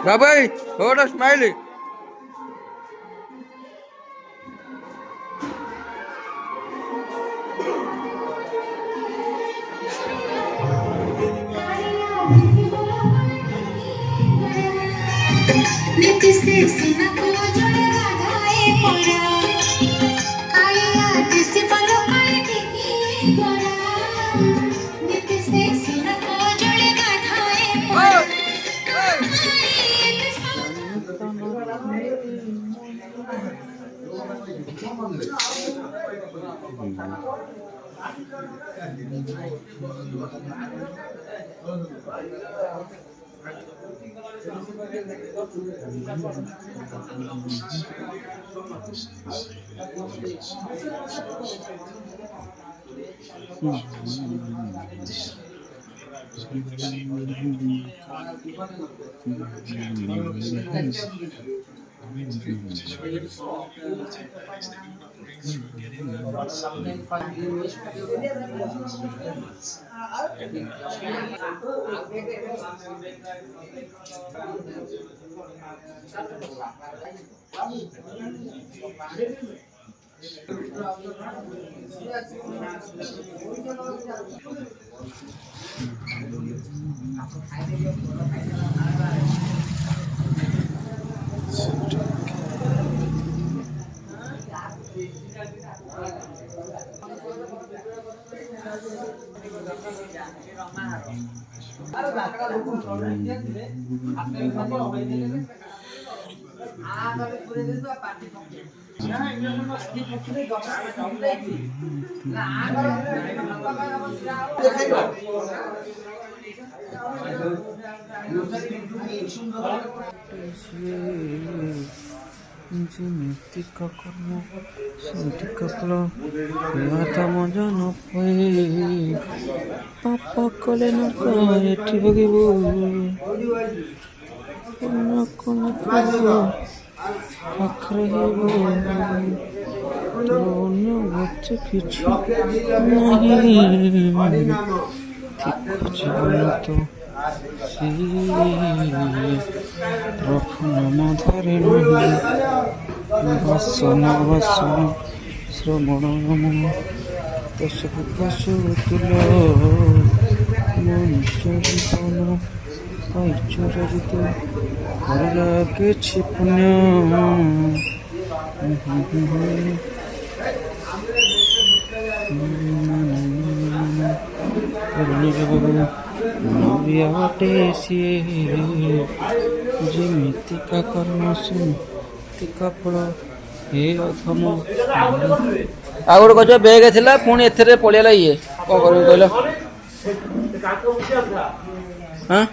Babai, hold a smiley. Jinika karma santika pala mata maja no pai papa kole no pai tibagibu kona kona kona akhrehibu dono bacche kichu nahi tikho jibon to Praful मधुरे वसन वसन श्रवण पशु पशु तुल मनुष्य जीवन चरित करला किछि पुण्य नव्याटे सिए जिमितिका कर्म सुमितिका फल हे अधम आ गोटे कह बेग थिला पुणी एथरे पळियाला ये कौन करबे कहलो हां